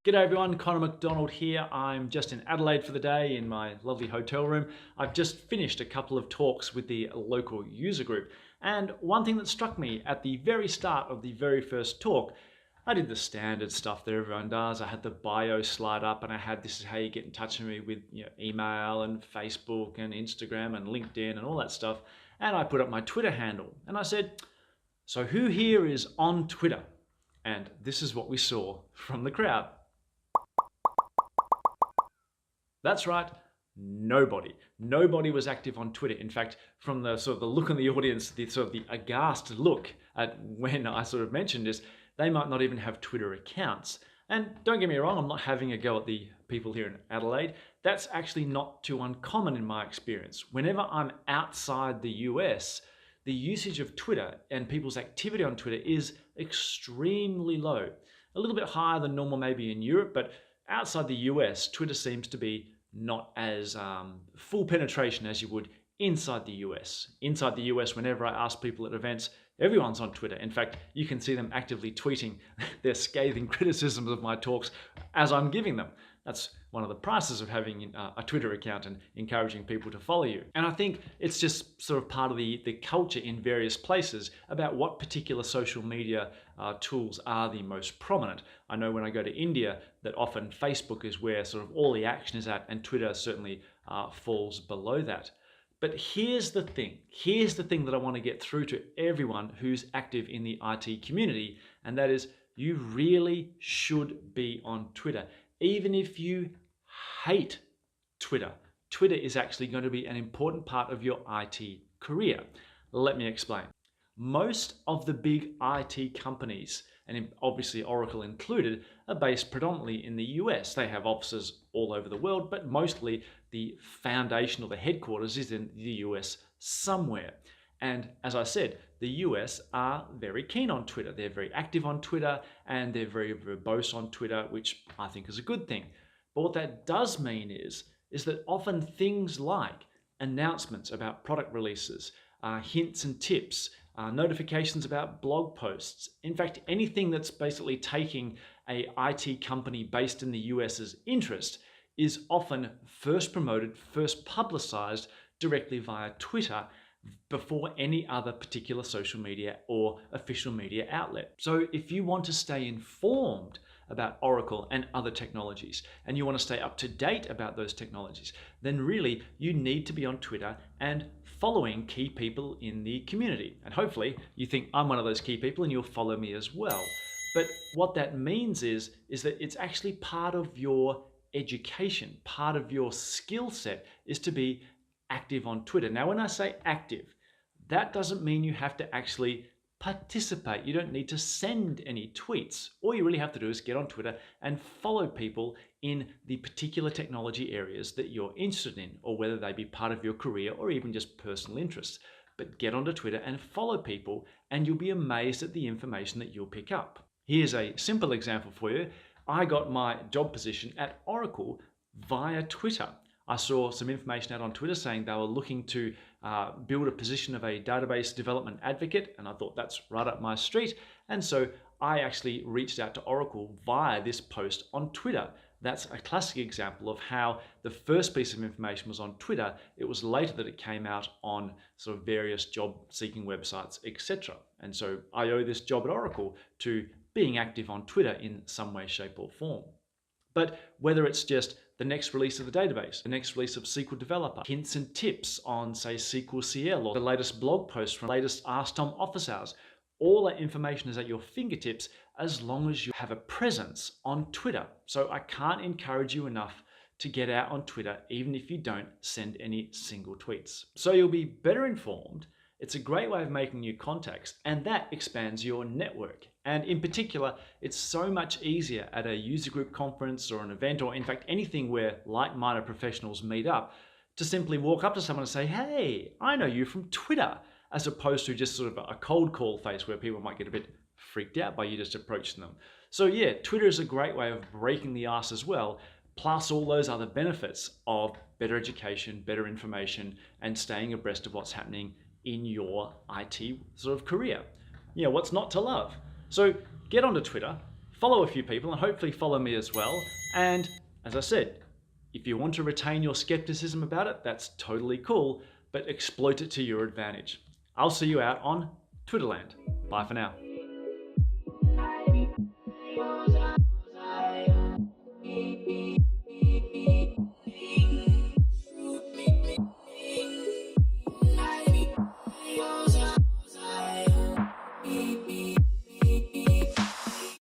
G'day everyone, Connor McDonald here. I'm just in Adelaide for the day in my lovely hotel room. I've just finished a couple of talks with the local user group. And one thing that struck me at the very start of the very first talk, I did the standard stuff that everyone does. I had the bio slide up and I had this is how you get in touch with me with email and Facebook and Instagram and LinkedIn and all that stuff. And I put up my Twitter handle and I said, so who here is on Twitter? And this is what we saw from the crowd. That's right, nobody. Nobody was active on Twitter. In fact, from the sort of the look on the audience, the sort of the aghast look at when I sort of mentioned this, they might not even have Twitter accounts. And don't get me wrong, I'm not having a go at the people here in Adelaide. That's actually not too uncommon in my experience. Whenever I'm outside the US, the usage of Twitter and people's activity on Twitter is extremely low. A little bit higher than normal maybe in Europe, but outside the US, Twitter seems to be not as full penetration as you would inside the US. Inside the US, whenever I ask people at events, everyone's on Twitter. In fact, you can see them actively tweeting their scathing criticisms of my talks as I'm giving them. That's one of the prices of having a Twitter account and encouraging people to follow you. And I think it's just sort of part of the culture in various places about what particular social media tools are the most prominent. I know when I go to India that often Facebook is where sort of all the action is at, and Twitter certainly falls below that. But here's the thing that I want to get through to everyone who's active in the IT community, and that is you really should be on Twitter. Even if you hate Twitter, Twitter is actually going to be an important part of your IT career. Let me explain. Most of the big IT companies, and obviously Oracle included, are based predominantly in the US. They have offices all over the world, but mostly the foundation or the headquarters is in the US somewhere. And as I said, the US are very keen on Twitter. They're very active on Twitter and they're very verbose on Twitter, which I think is a good thing. But what that does mean is that often things like announcements about product releases, hints and tips, notifications about blog posts, in fact, anything that's basically taking a IT company based in the US's interest is often first promoted, first publicized directly via Twitter before any other particular social media or official media outlet. So if you want to stay informed about Oracle and other technologies, and you want to stay up to date about those technologies, then really you need to be on Twitter and following key people in the community. And hopefully you think I'm one of those key people and you'll follow me as well. But what that means is that it's actually part of your education, part of your skill set is to be active on Twitter. Now, when I say active, that doesn't mean you have to actually participate. You don't need to send any tweets. All you really have to do is get on Twitter and follow people in the particular technology areas that you're interested in, or whether they be part of your career or even just personal interests. But get onto Twitter and follow people, and you'll be amazed at the information that you'll pick up. Here's a simple example for you. I got my job position at Oracle via Twitter. I saw some information out on Twitter saying they were looking to build a position of a database development advocate, and I thought that's right up my street. And so I actually reached out to Oracle via this post on Twitter. That's a classic example of how the first piece of information was on Twitter. It was later that it came out on sort of various job seeking websites, etc. And so I owe this job at Oracle to being active on Twitter in some way, shape or form. But whether it's just the next release of the database, the next release of SQL Developer, hints and tips on, say, SQL CL, or the latest blog post from the latest Ask Tom office hours, all that information is at your fingertips as long as you have a presence on Twitter. So I can't encourage you enough to get out on Twitter, even if you don't send any single tweets. So you'll be better informed. It's a great way of making new contacts, and that expands your network. And in particular, it's so much easier at a user group conference or an event, or in fact anything where like-minded professionals meet up, to simply walk up to someone and say, hey, I know you from Twitter, as opposed to just sort of a cold call phase where people might get a bit freaked out by you just approaching them. So yeah, Twitter is a great way of breaking the ice as well, plus all those other benefits of better education, better information, and staying abreast of what's happening in your IT sort of career. What's not to love? So get onto Twitter, follow a few people and hopefully follow me as well. And as I said, if you want to retain your skepticism about it, that's totally cool, but exploit it to your advantage. I'll see you out on Twitterland. Bye for now.